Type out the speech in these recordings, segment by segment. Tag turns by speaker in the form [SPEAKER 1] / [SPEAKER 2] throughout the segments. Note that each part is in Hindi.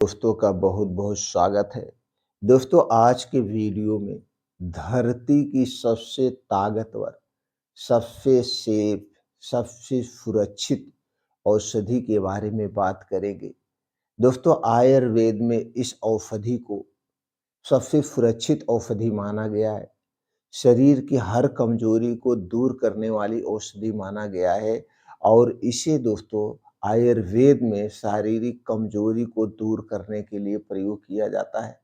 [SPEAKER 1] दोस्तों का बहुत बहुत स्वागत है। दोस्तों आज के वीडियो में धरती की सबसे ताकतवर, सबसे सेफ, सबसे सुरक्षित औषधि के बारे में बात करेंगे। दोस्तों आयुर्वेद में इस औषधि को सबसे सुरक्षित औषधि माना गया है। शरीर की हर कमजोरी को दूर करने वाली औषधि माना गया है और इसे दोस्तों आयुर्वेद में शारीरिक कमजोरी को दूर करने के लिए प्रयोग किया जाता है।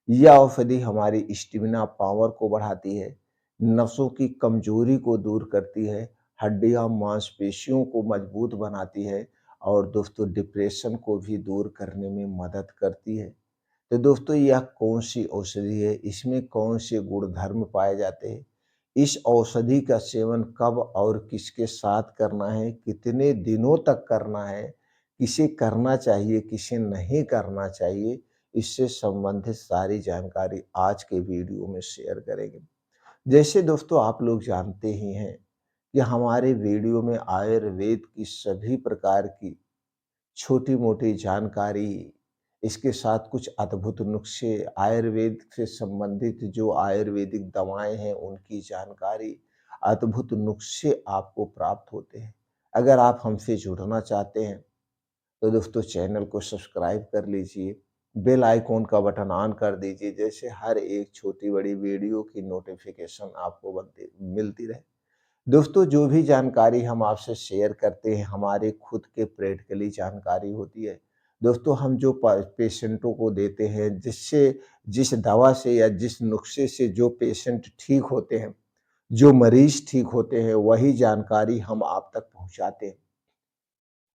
[SPEAKER 1] यह औषधि हमारी स्टेमिना पावर को बढ़ाती है, नसों की कमजोरी को दूर करती है, हड्डियां मांसपेशियों को मजबूत बनाती है और दोस्तों डिप्रेशन को भी दूर करने में मदद करती है। तो दोस्तों यह कौन सी औषधि है, इसमें कौन से गुणधर्म पाए जाते हैं, इस औषधि का सेवन कब और किसके साथ करना है, कितने दिनों तक करना है, किसे करना चाहिए किसे नहीं करना चाहिए, इससे संबंधित सारी जानकारी आज के वीडियो में शेयर करेंगे। जैसे दोस्तों आप लोग जानते ही हैं कि हमारे वीडियो में आयुर्वेद की सभी प्रकार की छोटी-मोटी जानकारी, इसके साथ कुछ अद्भुत नुस्खे, आयुर्वेद से संबंधित जो आयुर्वेदिक दवाएँ हैं, उनकी जानकारी, अद्भुत नुस्खे आपको प्राप्त होते हैं। अगर आप हमसे जुड़ना चाहते हैं, तो दोस्तों चैनल को सब्सक्राइब कर लीजिए, बेल आइकॉन का बटन ऑन कर दीजिए, जैसे हर एक छोटी-बड़ी वीडियो की नोटिफ़िकेशन आपको बनती मिलती रहे। दोस्तों जो भी जानकारी हम आपसे शेयर करते हैं हमारे खुद के प्रैक्टिकली जानकारी होती है। दोस्तों हम जो पेशेंटों को देते हैं जिससे जिस दवा से या जिस नुस्खे से जो पेशेंट ठीक होते हैं, जो मरीज ठीक होते हैं वही जानकारी हम आप तक पहुंचाते हैं।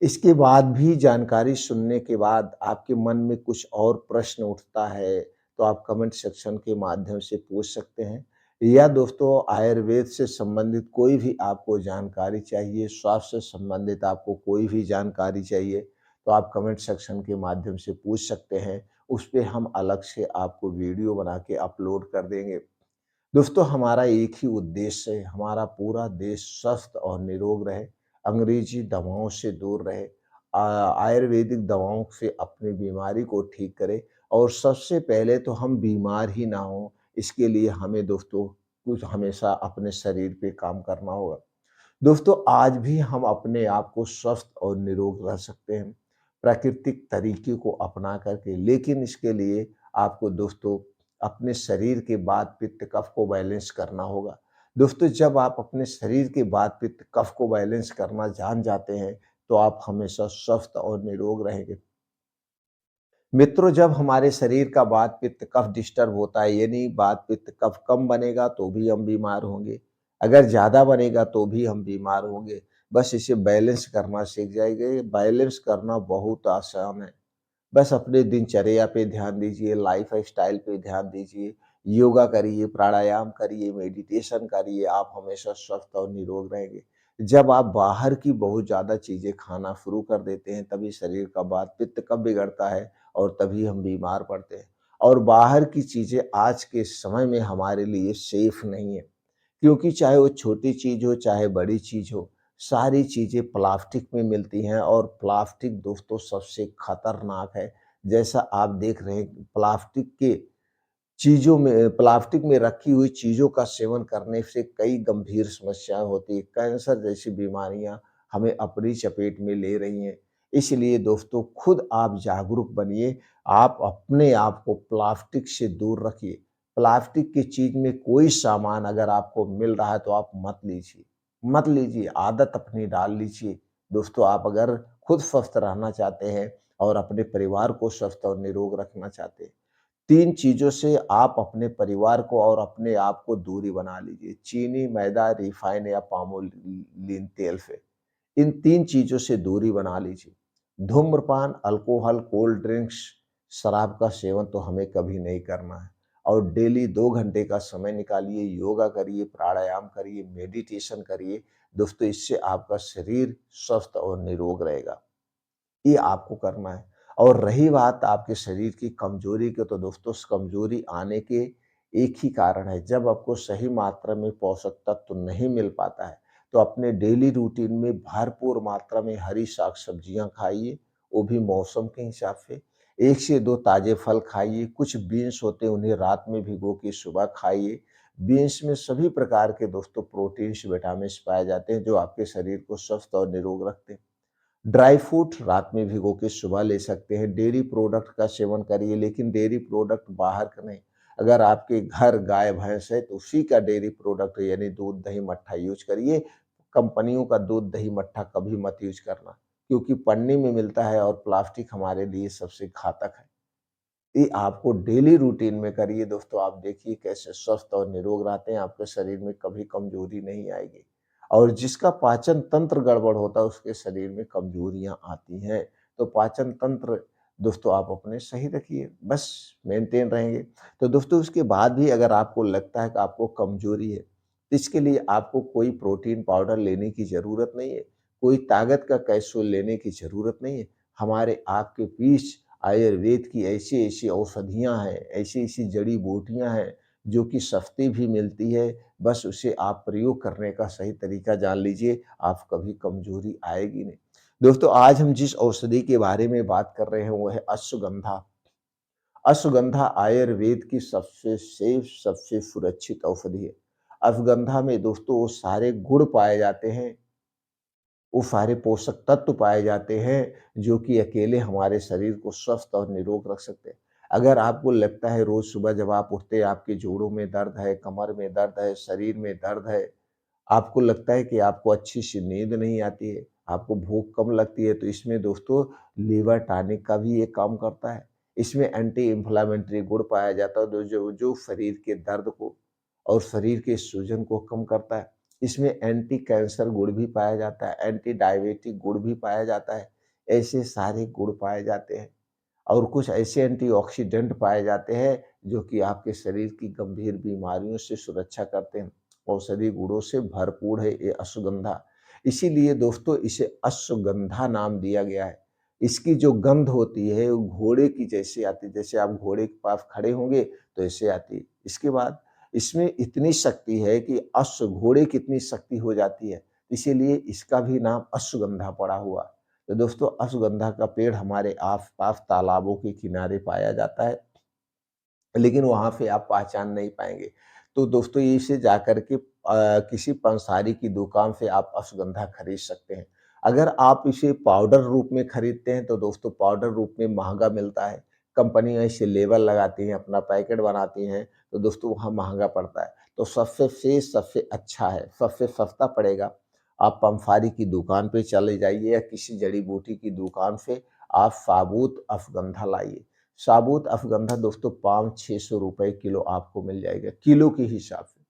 [SPEAKER 1] इसके बाद भी जानकारी सुनने के बाद आपके मन में कुछ और प्रश्न उठता है, तो आप कमेंट सेक्शन के माध्यम से पूछ सकते हैं। या दोस्तों आयुर्वेद से संबंधित कोई भी आपको जानकारी चाहिए, स्वास्थ्य से संबंधित आपको कोई भी जानकारी चाहिए, तो आप कमेंट सेक्शन के माध्यम से पूछ सकते हैं। उस पे हम अलग से आपको वीडियो बना के अपलोड कर देंगे। दोस्तों हमारा एक ही उद्देश्य है, हमारा पूरा देश स्वस्थ और निरोग रहे, अंग्रेजी दवाओं से दूर रहे, आयुर्वेदिक दवाओं से अपनी बीमारी को ठीक करे और सबसे पहले तो हम बीमार ही ना हों, इसके लिए हमें दोस्तों कुछ हमेशा अपने शरीर पे काम करना होगा। दोस्तों आज भी हम अपने आप को स्वस्थ और निरोग रख सकते हैं प्राकृतिक तरीके को अपना करके, लेकिन इसके लिए आपको दोस्तों अपने शरीर के वात पित्त कफ को बैलेंस करना होगा। दोस्तों जब आप अपने शरीर के वात पित्त कफ को बैलेंस करना जान जाते हैं, तो आप हमेशा स्वस्थ और निरोग रहेंगे। मित्रों जब हमारे शरीर का वात पित्त कफ डिस्टर्ब होता है, यानी वात पित्त कफ कम बनेगा तो भी हम बीमार होंगे, अगर ज्यादा बनेगा तो भी हम बीमार होंगे। बस इसे बैलेंस करना सीख जाएंगे। बैलेंस करना बहुत आसान है। बस अपने दिनचर्या पे ध्यान दीजिए, लाइफ स्टाइल पे ध्यान दीजिए, योगा करिए, प्राणायाम करिए, मेडिटेशन करिए, आप हमेशा स्वस्थ और निरोग रहेंगे। जब आप बाहर की बहुत ज़्यादा चीज़ें खाना शुरू कर देते हैं, तभी शरीर का वात पित्त कब बिगड़ता है और तभी हम बीमार पड़ते हैं। और बाहर की चीज़ें आज के समय में हमारे लिए सेफ नहीं है, क्योंकि चाहे वो छोटी चीज़ हो, चाहे बड़ी चीज़ हो, सारी चीज़ें प्लास्टिक में मिलती हैं और प्लास्टिक दोस्तों सबसे खतरनाक है। जैसा आप देख रहे हैं प्लास्टिक में रखी हुई चीज़ों का सेवन करने से कई गंभीर समस्याएँ होती हैं। कैंसर जैसी बीमारियाँ हमें अपनी चपेट में ले रही हैं। इसलिए दोस्तों खुद आप जागरूक बनिए, आप अपने आप को प्लास्टिक से दूर रखिए। प्लास्टिक की चीज़ में कोई सामान अगर आपको मिल रहा है तो आप मत लीजिए। मत लीजिए, आदत अपनी डाल लीजिए। दोस्तों आप अगर खुद स्वस्थ रहना चाहते हैं और अपने परिवार को स्वस्थ और निरोग रखना चाहते हैं, 3 चीज़ों से आप अपने परिवार को और अपने आप को दूरी बना लीजिए। चीनी, मैदा, रिफाइन या पामोलिन तेल से। इन 3 चीज़ों से दूरी बना लीजिए। धूम्रपान, अल्कोहल, कोल्ड ड्रिंक्स, शराब का सेवन तो हमें कभी नहीं करना है। और डेली 2 घंटे का समय निकालिए, योगा करिए, प्राणायाम करिए, मेडिटेशन करिए। दोस्तों इससे आपका शरीर स्वस्थ और निरोग रहेगा। ये आपको करना है। और रही बात आपके शरीर की कमजोरी की, तो दोस्तों कमजोरी आने के एक ही कारण है, जब आपको सही मात्रा में पोषक तत्व नहीं मिल पाता है, तो अपने डेली रूटीन में भरपूर मात्रा में हरी साग सब्जियां खाइए, वो भी मौसम के हिसाब से। 1 से 2 ताज़े फल खाइए, कुछ बीन्स होते हैं उन्हें रात में भिगो के सुबह खाइए। बीन्स में सभी प्रकार के दोस्तों प्रोटीन्स, विटामिन्स पाए जाते हैं जो आपके शरीर को स्वस्थ और निरोग रखते हैं। ड्राई फ्रूट रात में भिगो के सुबह ले सकते हैं। डेयरी प्रोडक्ट का सेवन करिए, लेकिन डेयरी प्रोडक्ट बाहर का नहीं। अगर आपके घर गाय भैंस है तो उसी का डेयरी प्रोडक्ट यानी दूध दही मट्ठा यूज करिए। कंपनियों का दूध दही मट्ठा कभी मत यूज करना, क्योंकि पन्नी में मिलता है और प्लास्टिक हमारे लिए सबसे घातक है। ये आपको डेली रूटीन में करिए दोस्तों, आप देखिए कैसे स्वस्थ और निरोग रहते हैं, आपके शरीर में कभी कमजोरी नहीं आएगी। और जिसका पाचन तंत्र गड़बड़ होता है उसके शरीर में कमजोरियां आती हैं। तो पाचन तंत्र दोस्तों आप अपने सही रखिए, बस मेंटेन रहेंगे। तो दोस्तों उसके बाद भी अगर आपको लगता है कि आपको कमजोरी है, तो इसके लिए आपको कोई प्रोटीन पाउडर लेने की जरूरत नहीं है, कोई ताकत का कैप्सूल लेने की जरूरत नहीं है। हमारे आग के पीछ आयुर्वेद की ऐसी-ऐसी औषधियाँ हैं, ऐसी-ऐसी जड़ी-बूटियाँ हैं, जो कि सस्ती भी मिलती है, बस उसे आप प्रयोग करने का सही तरीका जान लीजिए, आप कभी कमज़ोरी आएगी नहीं। दोस्तों, आज हम जिस औषधि के बारे में बात कर रहे हैं, वो है अश्वगंधा। अश्वगंधा आयुर्वेद की सबसे सेफ, सबसे सुरक्षित औषधि है। अश्वगंधा में दोस्तों वो सारे गुण पाए जाते हैं, वो सारे पोषक तत्व पाए जाते हैं जो कि अकेले हमारे शरीर को स्वस्थ और निरोग रख सकते हैं। अगर आपको लगता है रोज़ सुबह जब आप उठते हैं आपके जोड़ों में दर्द है, कमर में दर्द है, शरीर में दर्द है, आपको लगता है कि आपको अच्छी-सी नींद नहीं आती है, आपको भूख कम लगती है, तो इसमें दोस्तों लिवर टॉनिक का भी ये काम करता है। इसमें एंटी इन्फ्लेमेटरी गुण पाया जाता है जो शरीर के दर्द को और शरीर के सूजन को कम करता है। इसमें एंटी कैंसर गुण भी पाया जाता है, एंटी डायबिटिक गुण भी पाया जाता है। ऐसे सारे गुण पाए जाते हैं और कुछ ऐसे एंटीऑक्सीडेंट पाए जाते हैं जो कि आपके शरीर की गंभीर बीमारियों से सुरक्षा करते हैं। औषधि गुणों से भरपूर है ये अश्वगंधा। इसीलिए दोस्तों इसे अश्वगंधा नाम दिया गया है। इसकी जो गंध होती है वो घोड़े की जैसी आती है, जैसे आप घोड़े के पास खड़े होंगे तो ऐसे आती है। इसके बाद इसमें इतनी शक्ति है कि घोड़े की इतनी शक्ति हो जाती है, इसीलिए इसका भी नाम अश्वगंधा पड़ा हुआ। तो दोस्तों अश्वगंधा का पेड़ हमारे आस-पास तालाबों के किनारे पाया जाता है, लेकिन वहाँ पे आप पहचान नहीं पाएँगे। तो दोस्तों इसे जाकर के किसी पंसारी की दुकान से आप अश्वगंधा खरीद सकते हैं। अगर आप इसे पाउडर रूप में खरीदते हैं तो दोस्तों पाउडर रूप में महँगा मिलता है। कंपनियाँ इसे लेबल लगाती हैं, अपना पैकेट बनाती हैं, तो दोस्तों वहाँ महँगा पड़ता है। तो सबसे अच्छा है, सबसे सस्ता पड़ेगा, आप पंसारी की दुकान पे चले जाइए या किसी जड़ी-बूटी की दुकान से आप साबुत अश्वगंधा लाइए। साबुत अश्वगंधा दोस्तों 500-600 रुपए किलो आपको मिल जाएगा, किलो के हिसाब से।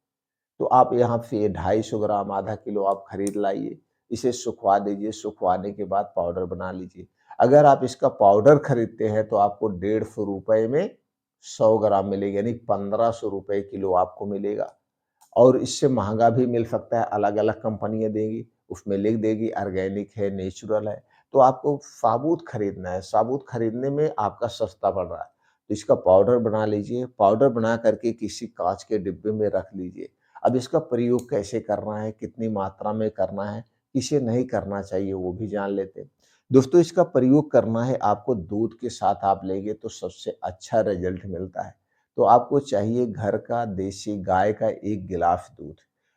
[SPEAKER 1] तो आप यहाँ से 250 ग्राम, आधा किलो आप खरीद लाइए, इसे सुखवा दीजिए, सुखवाने के बाद पाउडर बना लीजिए। अगर आप इसका पाउडर खरीदते हैं तो आपको 150 रुपए में 100 ग्राम मिलेगा, यानी 1500 रुपए किलो आपको मिलेगा। और इससे महँगा भी मिल सकता है, अलग-अलग कंपनियाँ देंगी, उसमें लिख देगी ऑर्गेनिक है, नेचुरल है, तो आपको साबूत खरीदना है, साबूत खरीदने में आपका सस्ता पड़ रहा है। तो इसका पाउडर बना लीजिए, पाउडर बना करके किसी काँच के डिब्बे में रख लीजिए। अब इसका प्रयोग कैसे करना है, कितनी मात्रा में करना है, किसे नहीं करना चाहिए वो भी जान लेते हैं। दोस्तों इसका प्रयोग करना है आपको दूध के साथ आप लेंगे तो सबसे अच्छा रिज़ल्ट मिलता है। तो आपको चाहिए घर का देसी गाय का 1 गिलास दूध।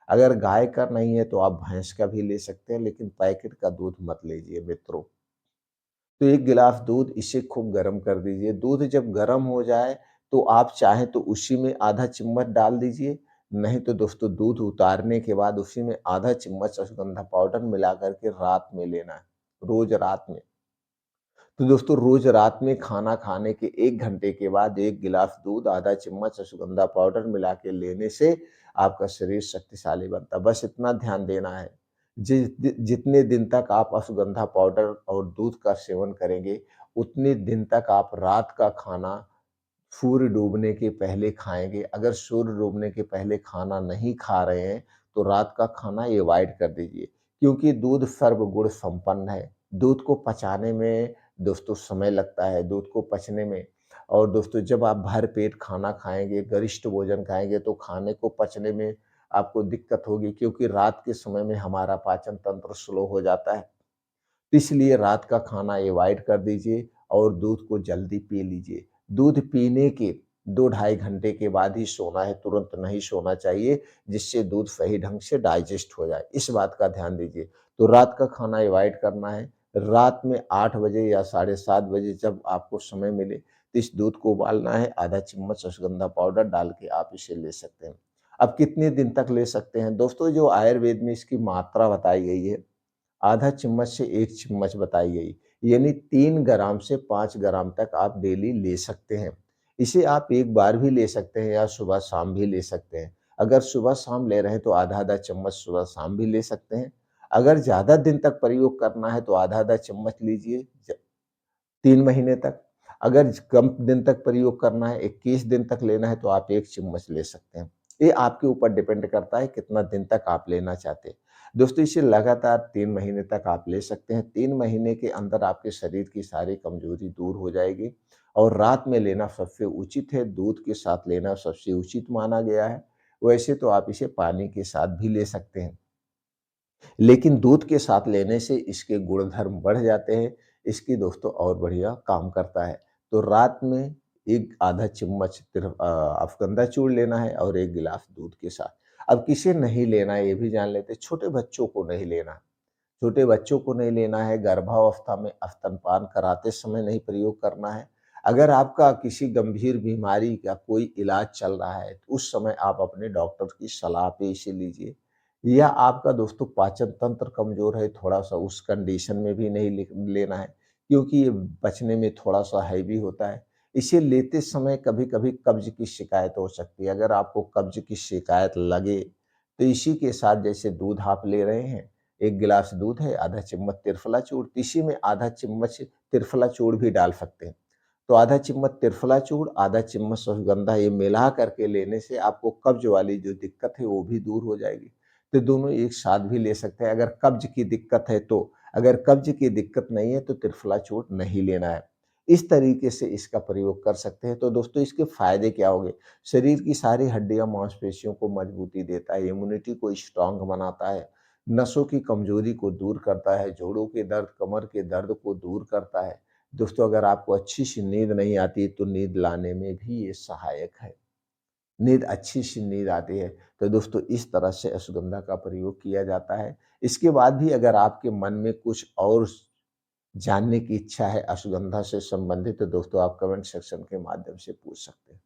[SPEAKER 1] अगर गाय का नहीं है तो आप भैंस का भी ले सकते हैं, लेकिन पैकेट का दूध मत लीजिए मित्रों। तो 1 गिलास दूध इसे खूब गरम कर दीजिए। दूध जब गरम हो जाए तो आप चाहें तो उसी में आधा चम्मच डाल दीजिए, नहीं तो दोस्तों दूध उतारने के बाद उसी में आधा चम्मच अश्वगंधा पाउडर मिला कर के रात में लेना है, रोज़ रात में। तो दोस्तों रोज रात में खाना खाने के 1 घंटे के बाद 1 गिलास दूध, आधा चम्मच अश्वगंधा पाउडर मिला के लेने से आपका शरीर शक्तिशाली बनता है। बस इतना ध्यान देना है। जितने दिन तक आप अश्वगंधा पाउडर और दूध का सेवन करेंगे, उतने दिन तक आप रात का खाना सूर्य डूबने के पहले खाएँगे। अगर सूर्य डूबने के पहले खाना नहीं खा रहे हैं, तो रात का खाना अवॉइड कर दीजिए, क्योंकि दूध सर्वगुण संपन्न है। दूध को पचाने में दोस्तों समय लगता है, दूध को पचने में। और दोस्तों जब आप भर पेट खाना खाएँगे, गरिष्ठ भोजन खाएँगे, तो खाने को पचने में आपको दिक्कत होगी, क्योंकि रात के समय में हमारा पाचन तंत्र स्लो हो जाता है। इसलिए रात का खाना अवॉइड कर दीजिए और दूध को जल्दी पी लीजिए। दूध पीने के 2 ढाई घंटे के बाद ही सोना है, तुरंत नहीं सोना चाहिए, जिससे दूध सही ढंग से डाइजेस्ट हो जाए, इस बात का ध्यान दीजिए। तो रात का खाना अवॉइड करना है। रात में 8 बजे या साढ़े 7 बजे जब आपको समय मिले, तो इस दूध को उबालना है, आधा चम्मच अश्वगंधा पाउडर डाल के आप इसे ले सकते हैं। अब कितने दिन तक ले सकते हैं? दोस्तों, जो आयुर्वेद में इसकी मात्रा बताई गई है, आधा चम्मच से 1 चम्मच बताई गई, यानी 3 ग्राम से 5 ग्राम तक आप डेली ले सकते हैं। इसे आप एक बार भी ले सकते हैं या सुबह-शाम भी ले सकते हैं। अगर सुबह-शाम ले रहे हैं तो आधा-आधा चम्मच सुबह-शाम भी ले सकते हैं। अगर ज़्यादा दिन तक प्रयोग करना है तो आधा-आधा चम्मच लीजिए 3 महीने तक। अगर कम दिन तक प्रयोग करना है, 21 दिन तक लेना है, तो आप 1 चम्मच ले सकते हैं। ये आपके ऊपर डिपेंड करता है कितना दिन तक आप लेना चाहते हैं। दोस्तों, इसे लगातार 3 महीने तक आप ले सकते हैं। 3 महीने के अंदर आपके शरीर की सारी कमज़ोरी दूर हो जाएगी और रात में लेना सबसे उचित है, दूध के साथ लेना सबसे उचित माना गया है। वैसे तो आप इसे पानी के साथ भी ले सकते हैं। लेकिन दूध के साथ लेने से इसके गुणधर्म बढ़ जाते हैं, इसकी दोस्तों और बढ़िया काम करता है। तो रात में 1 आधा चम्मच अफ़गंधा चूर्ण लेना है और 1 गिलास दूध के साथ। अब किसे नहीं लेना है ये भी जान लेते हैं, छोटे बच्चों को नहीं लेना। छोटे बच्चों को नहीं लेना है, गर्भावस्था में स्तनपान कराते समय नहीं प्रयोग करना है। अगर आपका किसी गंभीर बीमारी का कोई इलाज चल रहा है, तो उस समय आप अपने डॉक्टर की सलाह पे इसे लीजिए। या आपका दोस्तों पाचन तंत्र कमज़ोर है, थोड़ा-सा उस कंडीशन में भी नहीं लेना है, क्योंकि ये पचने में थोड़ा-सा हैवी होता है। इसे लेते समय कभी-कभी कब्ज़ की शिकायत हो सकती है। अगर आपको कब्ज़ की शिकायत लगे, तो इसी के साथ जैसे दूध आप ले रहे हैं, 1 गिलास दूध है, आधा चम्मच त्रिफला चूर्ण, इसी में आधा चम्मच त्रिफला चूर्ण भी डाल सकते हैं। तो आधा चम्मच त्रिफला चूर्ण, आधा चम्मच अश्वगंधा, ये मिला करके लेने से आपको कब्ज़ वाली जो दिक्कत है वो भी दूर हो जाएगी। तो दोनों एक साथ भी ले सकते हैं अगर कब्ज़ की दिक्कत है तो। अगर कब्ज़ की दिक्कत नहीं है तो त्रिफला चूर्ण नहीं लेना है। इस तरीके से इसका प्रयोग कर सकते हैं। तो दोस्तों, इसके फ़ायदे क्या होंगे? शरीर की सारी हड्डियाँ, मांसपेशियों को मजबूती देता है, इम्यूनिटी को स्ट्रॉन्ग बनाता है, नसों की कमज़ोरी को दूर करता है, जोड़ों के दर्द, कमर के दर्द को दूर करता है। दोस्तों, अगर आपको अच्छी-सी नींद नहीं आती तो नींद लाने में भी ये सहायक है। नींद अच्छी-सी नींद आती है। तो दोस्तों, इस तरह से अश्वगंधा का प्रयोग किया जाता है। इसके बाद भी अगर आपके मन में कुछ और जानने की इच्छा है अश्वगंधा से संबंधित, तो दोस्तों आप कमेंट सेक्शन के माध्यम से पूछ सकते हैं।